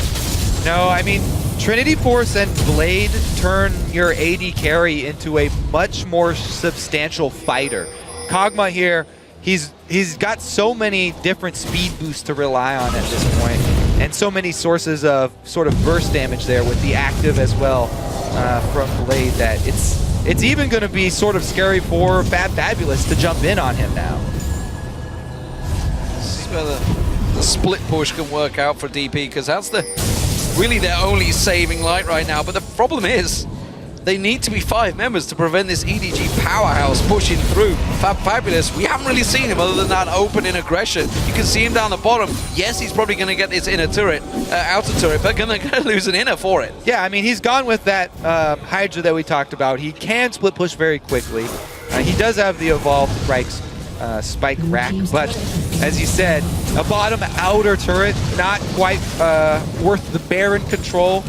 S11: No, I mean, Trinity Force and Blade turn your AD carry into a much more substantial fighter. Kog'Maw here, he's got so many different speed boosts to rely on at this point, and so many sources of sort of burst damage there with the active as well from Blade that it's even going to be sort of scary for Fabulous to jump in on him now.
S10: See where the the split push can work out for DP, because that's really their only saving light right now. But the problem is, they need to be 5 members to prevent this EDG powerhouse pushing through. Fabulous, we haven't really seen him other than that opening aggression. You can see him down the bottom. Yes, he's probably going to get this inner turret, outer turret, but going to lose an inner for it.
S11: Yeah, I mean, he's gone with that Hydra that we talked about. He can split push very quickly. He does have the evolved spike rack, but as you said, a bottom outer turret, not quite worth the Baron control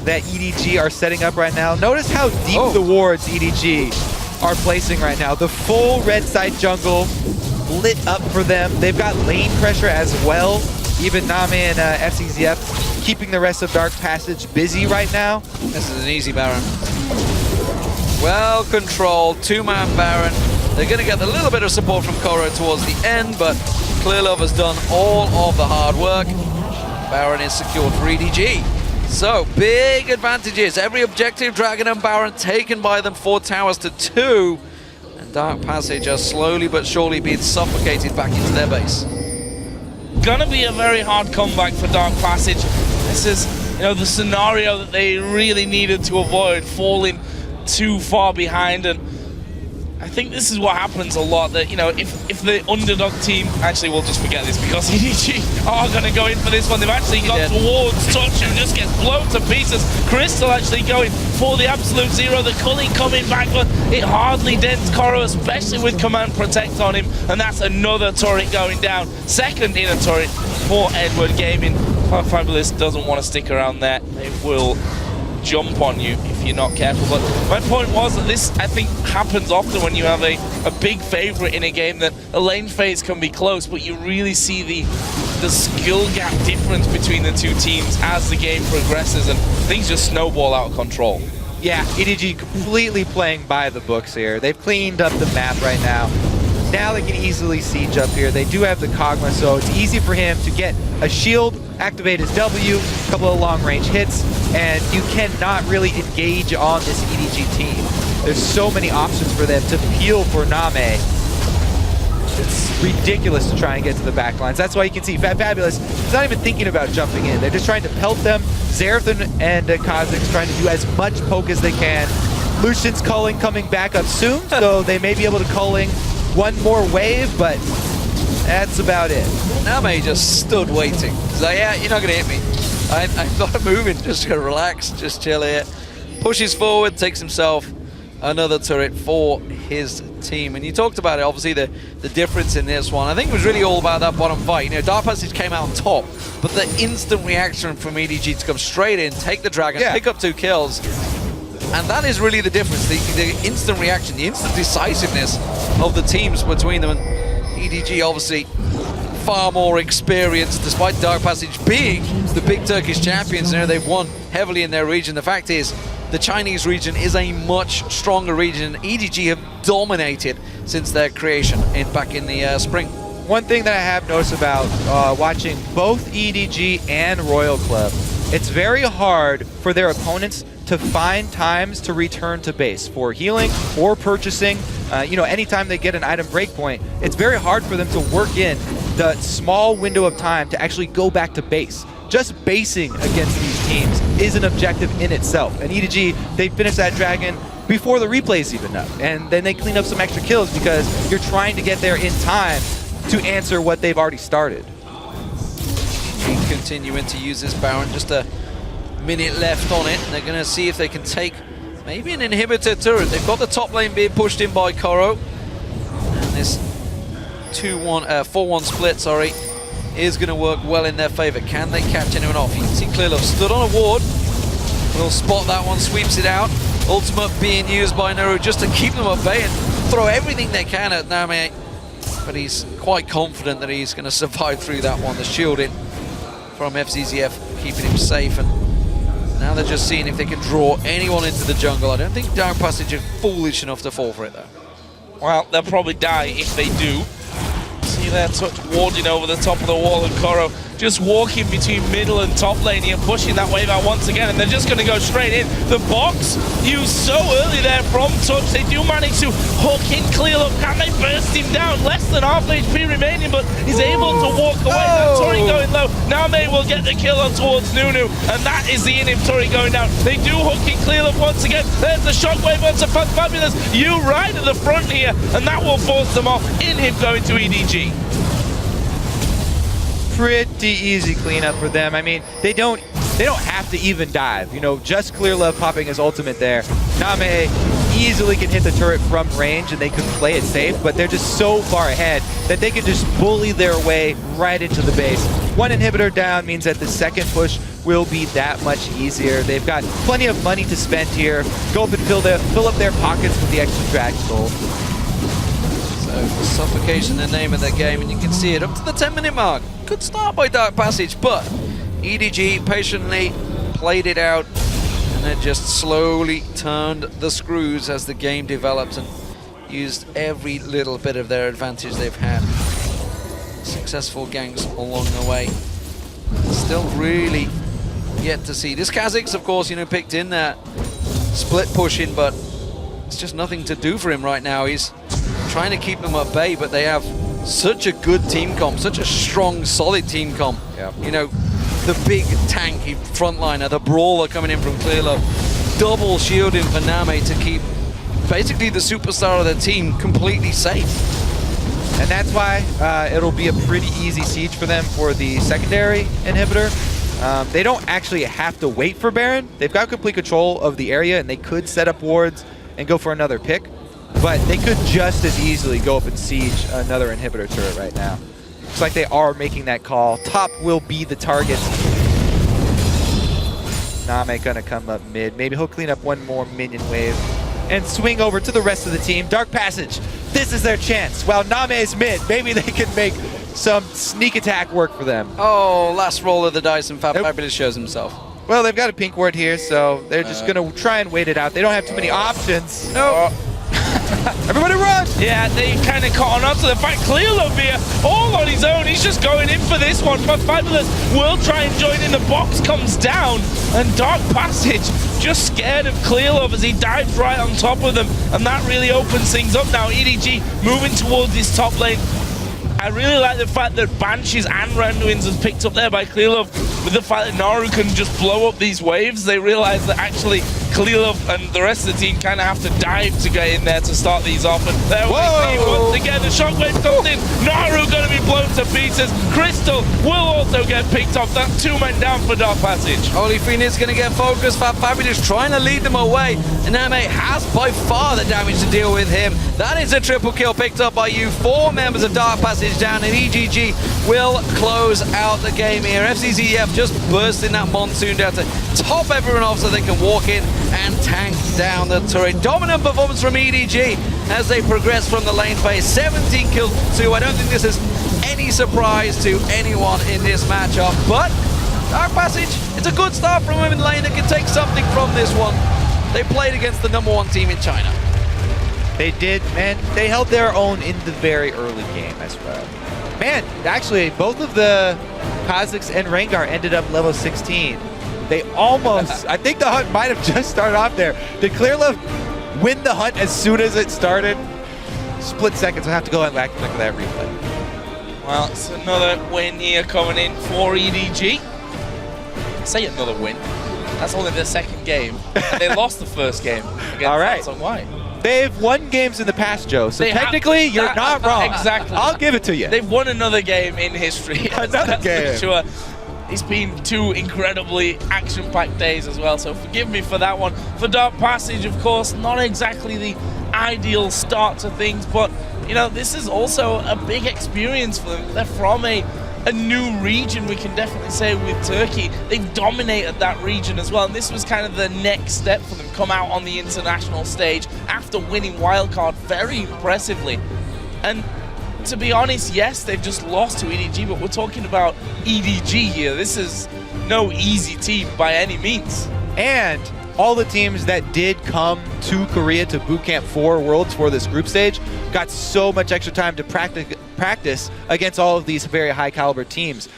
S11: that EDG are setting up right now. Notice how deep the wards EDG are placing right now. The full red side jungle lit up for them. They've got lane pressure as well. Even Name and FCZF keeping the rest of Dark Passage busy right now.
S10: This is an easy Baron. Well controlled, 2-man Baron. They're going to get a little bit of support from Koro towards the end, but Clearlove has done all of the hard work. Baron is secured for EDG. So, big advantages. Every objective, Dragon and Baron taken by them, 4 towers to 2. And Dark Passage are slowly but surely being suffocated back into their base.
S9: Gonna be a very hard comeback for Dark Passage. This is, the scenario that they really needed to avoid, falling too far behind. And I think this is what happens a lot, that, if the underdog team, actually we'll just forget this because EDG are going to go in for this one. They've actually got towards Touch and just gets blown to pieces. Crystal actually going for the absolute zero. The Cully coming back, but it hardly dents Koro, especially with Command Protect on him. And that's another turret going down. Second inner turret for Edward Gaming. Fabulous doesn't want to stick around there. They will jump on you if you're not careful. But my point was that this, I think, happens often when you have a big favorite in a game, that a lane phase can be close, but you really see the skill gap difference between the two teams as the game progresses, and things just snowball out of control.
S11: Yeah, EDG completely playing by the books here. They've cleaned up the map right now. Now they can easily siege up here. They do have the Kog'Maw, so it's easy for him to get a shield, activate his W, a couple of long-range hits, and you cannot really engage on this EDG team. There's so many options for them to peel for Name. It's ridiculous to try and get to the back lines. That's why you can see Fabulous is not even thinking about jumping in. They're just trying to pelt them. Xerath and Kha'Zix trying to do as much poke as they can. Lucian's culling coming back up soon, so they may be able to culling one more wave, but that's about it.
S10: Name just stood waiting. He's like, yeah, you're not going to hit me. I'm not moving, just going to relax, just chill here. Pushes forward, takes himself another turret for his team. And you talked about it, obviously, the difference in this one. I think it was really all about that bottom fight. Dark Passage came out on top, but the instant reaction from EDG to come straight in, take the dragon, pick up 2 kills, and that is really the difference, the instant reaction, the instant decisiveness of the teams between them. And EDG obviously far more experienced, despite Dark Passage being the big Turkish champions. They've won heavily in their region. The fact is, the Chinese region is a much stronger region. EDG have dominated since their creation back in the spring.
S11: One thing that I have noticed about watching both EDG and Royal Club, it's very hard for their opponents to find times to return to base for healing or purchasing. Anytime they get an item breakpoint, it's very hard for them to work in the small window of time to actually go back to base. Just basing against these teams is an objective in itself. And EDG, they finish that dragon before the replay's even up. And then they clean up some extra kills because you're trying to get there in time to answer what they've already started.
S10: Continuing to use this Baron, just a minute left on it. They're going to see if they can take maybe an inhibitor turret. They've got the top lane being pushed in by Koro. And this 4-1 split, is going to work well in their favor. Can they catch anyone off? You can see Clearlove stood on a ward. Will spot that one, sweeps it out. Ultimate being used by Naru just to keep them at bay and throw everything they can at Name. But he's quite confident that he's going to survive through that one. The shielding from FCZF keeping him safe. And now they're just seeing if they can draw anyone into the jungle. I don't think Dark Passage are foolish enough to fall for it, though.
S9: Well, they'll probably die if they do. See there, Touch warding over the top of the wall, and Koro just walking between middle and top lane here, pushing that wave out once again, and they're just going to go straight in. The box used so early there from Touch. They do manage to hook in Clearlove. Can they burst him down? Less than half HP remaining, but he's able to walk away. That Tori going low. Name will get the kill on towards Nunu, and that is the inhib Tori going down. They do hook in Clearlove once again. There's the shockwave onto Fabulous. You right at the front here, and that will force them off. Inhib going to EDG.
S11: Pretty easy cleanup for them. I mean, they don't have to even dive. You know, just Clearlove popping his ultimate there. Name easily can hit the turret from range and they can play it safe, but they're just so far ahead that they can just bully their way right into the base. One inhibitor down means that the second push will be that much easier. They've got plenty of money to spend here. Go up and fill up their pockets with the extra Dragon Gold.
S10: So suffocation, the name of their game, and you can see it up to the 10-minute mark. Good start by Dark Passage, but EDG patiently played it out and then just slowly turned the screws as the game developed and used every little bit of their advantage they've had. Successful ganks along the way. Still really yet to see. This Kha'Zix, of course, you know, picked in that split pushing, but it's just nothing to do for him right now. He's trying to keep them at bay, but they have such a good team comp, such a strong, solid team comp.
S11: Yep.
S10: You know, the big tanky frontliner, the brawler coming in from Clearlove, double shielding for Name to keep basically the superstar of the team completely safe.
S11: And that's why it'll be a pretty easy siege for them for the secondary inhibitor. They don't actually have to wait for Baron. They've got complete control of the area and they could set up wards and go for another pick. But they could just as easily go up and siege another inhibitor turret right now. Looks like they are making that call. Top will be the target. Name gonna come up mid. Maybe he'll clean up one more minion wave and swing over to the rest of the team. Dark Passage, this is their chance. While Name's mid, maybe they can make some sneak attack work for them.
S10: Oh, last roll of the dice and Fabulous shows himself.
S11: Well, they've got a pink ward here, so they're just gonna try and wait it out. They don't have too many options. No. Everybody run!
S9: Yeah, they kind of caught on to the fact Clearlove here, all on his own. He's just going in for this one. But Fabulous will try and join in. The box comes down, and Dark Passage just scared of Clearlove as he dives right on top of them. And that really opens things up now. EDG moving towards this top lane. I really like the fact that Banshees and Randuin's is picked up there by Clearlove. With the fact that Naru can just blow up these waves, they realize that actually Clearlove and the rest of the team kind of have to dive to get in there to start these off. And there we see once again the shockwave comes in. Naru going to be blown to pieces. Crystal will also get picked off. That's 2 men down for Dark Passage.
S10: Holy Phoenix going to get focused. Fabulous trying to lead them away. And Name has by far the damage to deal with him. That is a triple kill picked up by you. 4 members of Dark Passage down, and EDG will close out the game here. FCZF just bursting that monsoon down to top everyone off so they can walk in and tank down the turret. Dominant performance from EDG as they progress from the lane phase. 17 kills to 2. I don't think this is any surprise to anyone in this matchup, but Dark Passage, it's a good start from them in lane. They can take something from this one. They played against the #1 team in China.
S11: They did, and they held their own in the very early game as well. Man, actually, both of the Kha'Zix and Rengar ended up level 16. They almost, I think the hunt might have just started off there. Did Clearlove win the hunt as soon as it started? Split seconds, I'll have to go back and look at that replay.
S9: Well, it's another win here coming in for EDG. Say another win. That's only their second game. And they lost the first game against Samsung White.
S11: They've won games in the past, Joe, so technically you're not wrong.
S9: Exactly.
S11: I'll give it to you.
S9: They've won another game in history.
S11: Another game.
S9: For sure. It's been 2 incredibly action-packed days as well, so forgive me for that one. For Dark Passage, of course, not exactly the ideal start to things, but, you know, this is also a big experience for them. They're from a new region, we can definitely say, with Turkey. They've dominated that region as well, and this was kind of the next step for them. Come out on the international stage after winning Wildcard very impressively. And to be honest, yes, they've just lost to EDG, but we're talking about EDG here. This is no easy team by any means.
S11: And all the teams that did come to Korea to Bootcamp 4 Worlds for this group stage got so much extra time to practice practice against all of these very high caliber teams.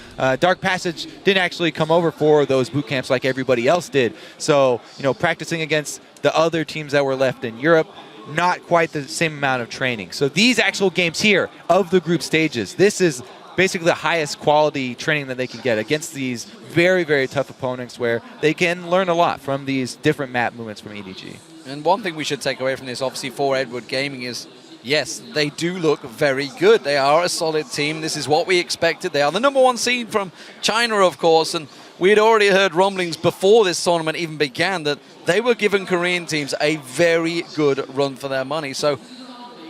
S11: Dark Passage didn't actually come over for those boot camps like everybody else did. So, practicing against the other teams that were left in Europe, not quite the same amount of training. So these actual games here of the group stages, this is basically the highest quality training that they can get against these very, very tough opponents where they can learn a lot from these different map movements from EDG.
S10: And one thing we should take away from this, obviously, for Edward Gaming is, yes, they do look very good. They are a solid team. This is what we expected. They are the #1 seed from China, of course, and we had already heard rumblings before this tournament even began that they were giving Korean teams a very good run for their money. So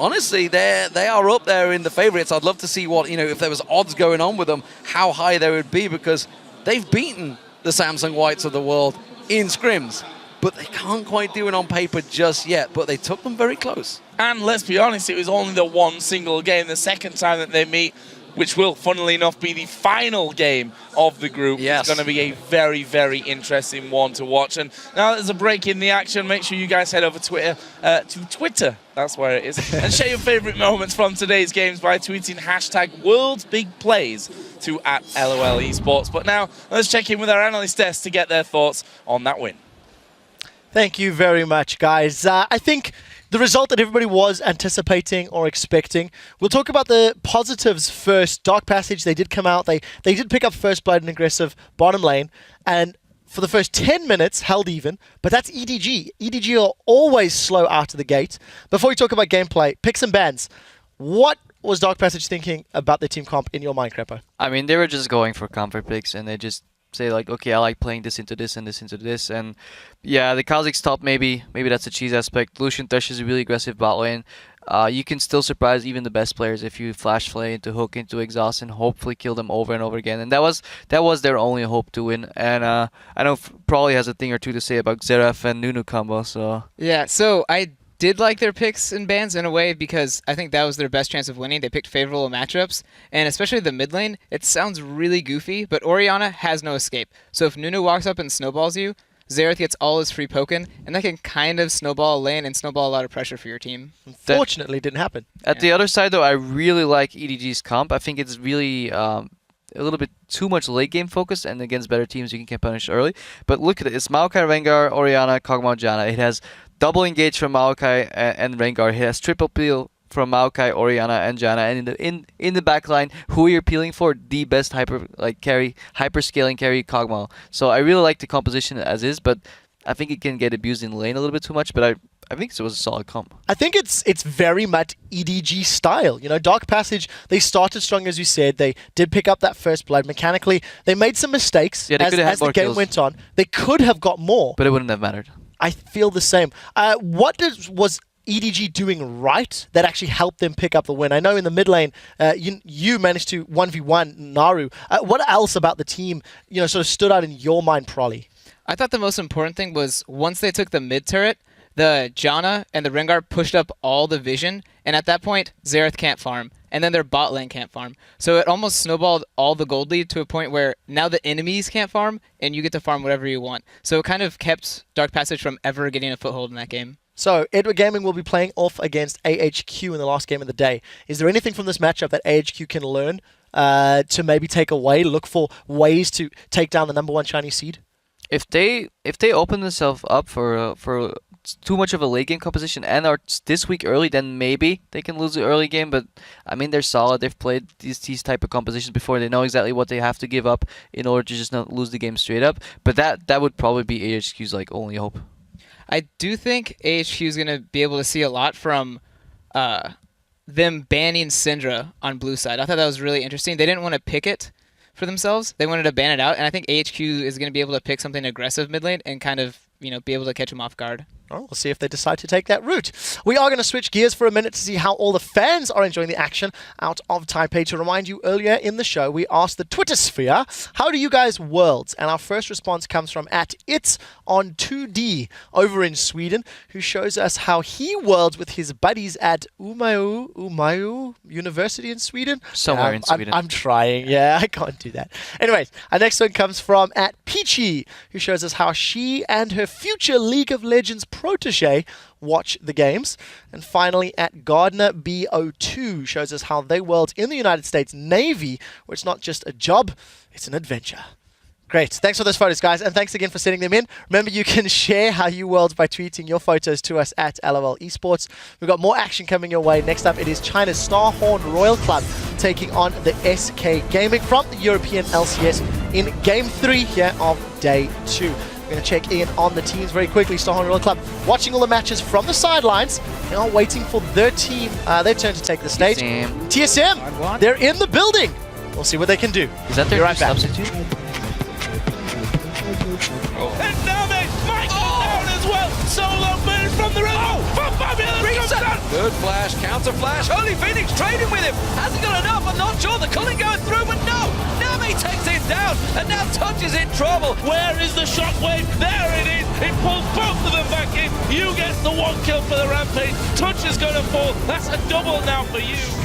S10: honestly, they are up there in the favorites. I'd love to see what, if there was odds going on with them, how high they would be, because they've beaten the Samsung Whites of the world in scrims, but they can't quite do it on paper just yet, but they took them very close.
S9: And let's be honest, it was only the one single game. The second time that they meet, which will, funnily enough, be the final game of the group.
S10: Yes.
S9: It's going to be a very, very interesting one to watch. And now there's a break in the action. Make sure you guys head over to Twitter. That's where it is. And share your favorite moments from today's games by tweeting #World'sBigPlays to @LOL Esports. But now let's check in with our analyst desk to get their thoughts on that win.
S4: Thank you very much, guys. I think the result that everybody was anticipating or expecting. We'll talk about the positives first. Dark Passage, they did come out. They did pick up first blood and aggressive bottom lane. And for the first 10 minutes, held even. But that's EDG. EDG are always slow out of the gate. Before we talk about gameplay, picks and bans. What was Dark Passage thinking about their team comp in your mind, Crepo?
S7: I mean, they were just going for comfort picks, and they just say like, okay, I like playing this into this and this into this, and yeah, the Kha'Zix top, maybe that's a cheese aspect. Lucian Thresh is a really aggressive bot lane. You can still surprise even the best players if you flash flay into hook into exhaust and hopefully kill them over and over again. And that was their only hope to win. And I know probably has a thing or two to say about Xerath and Nunu combo. So
S8: yeah, so I did like their picks and bans in a way because I think that was their best chance of winning. They picked favorable matchups, and especially the mid lane, it sounds really goofy, but Orianna has no escape. So if Nunu walks up and snowballs you, Xerath gets all his free poken, and that can kind of snowball a lane and snowball a lot of pressure for your team.
S4: Unfortunately, it didn't happen.
S7: At the other side, though, I really like EDG's comp. I think it's really a little bit too much late game focused, and against better teams, you can get punished early. But look at it. It's Maokai, Rengar, Orianna, Kog'Maw, Janna. It has double engage from Maokai and Rengar. It has triple peel from Maokai, Orianna, and Janna. And in the back line, who you're peeling for? The best hyper scaling carry, Kog'Maw. So I really like the composition as is, but I think it can get abused in lane a little bit too much. But I think it was a solid comp.
S4: I think it's very much EDG style. Dark Passage, they started strong, as you said. They did pick up that first blood. Mechanically, they made some mistakes as the game went on. They could have got more.
S7: But it wouldn't have mattered.
S4: I feel the same. What was EDG doing right that actually helped them pick up the win? I know in the mid lane, you managed to 1v1 Naru. What else about the team, sort of stood out in your mind, Prolly?
S8: I thought the most important thing was once they took the mid turret, the Janna and the Rengar pushed up all the vision, and at that point, Xerath can't farm, and then their bot lane can't farm. So it almost snowballed all the gold lead to a point where now the enemies can't farm, and you get to farm whatever you want. So it kind of kept Dark Passage from ever getting a foothold in that game.
S4: So Edward Gaming will be playing off against AHQ in the last game of the day. Is there anything from this matchup that AHQ can learn to maybe take away, look for ways to take down the #1 Chinese seed?
S7: If they open themselves up for too much of a late game composition and are this week early, then maybe they can lose the early game. But I mean, they're solid. They've played these type of compositions before. They know exactly what they have to give up in order to just not lose the game straight up. But that would probably be AHQ's only hope.
S8: I do think AHQ is going to be able to see a lot from them banning Syndra on blue side. I thought that was really interesting. They didn't want to pick it for themselves. They wanted to ban it out, and I think AHQ is going to be able to pick something aggressive mid lane and kind of be able to catch them off guard.
S4: Oh, we'll see if they decide to take that route. We are going to switch gears for a minute to see how all the fans are enjoying the action out of Taipei. To remind you, earlier in the show, we asked the Twitter sphere, how do you guys worlds? And our first response comes from @itson2d over in Sweden, who shows us how he worlds with his buddies at Umeå University in Sweden.
S7: Somewhere in Sweden.
S4: I'm trying. Yeah, I can't do that. Anyways, our next one comes from @Peachy, who shows us how she and her future League of Legends protege watch the games. And finally, at Gardner BO2 shows us how they world in the United States Navy, where it's not just a job, it's an adventure. Great. Thanks for those photos, guys, and thanks again for sending them in. Remember, you can share how you world by tweeting your photos to us at LOL Esports. We've got more action coming your way. Next up, it is China's Starhorn Royal Club taking on the SK Gaming from the European LCS in Game 3 here of Day 2. We're going to check in on the teams very quickly. Starhorn Royal Club watching all the matches from the sidelines, now waiting for their team, their turn to take the stage. TSM, they're in the building. We'll see what they can do.
S7: Is that their
S4: right back.
S7: substitute?
S9: And Name might go down as well. Solo burn from the river. Fabulous comes down.
S10: Good flash, counter flash. Holy Phoenix trading with him. Hasn't got enough. I'm not sure. The culling going through, but no. Name takes it down, and now Touch is in trouble.
S9: Where is the shockwave? There it is. It pulls both of them back in. You get the 1 kill for the Rampage. Touch is going to fall. That's a double now for you.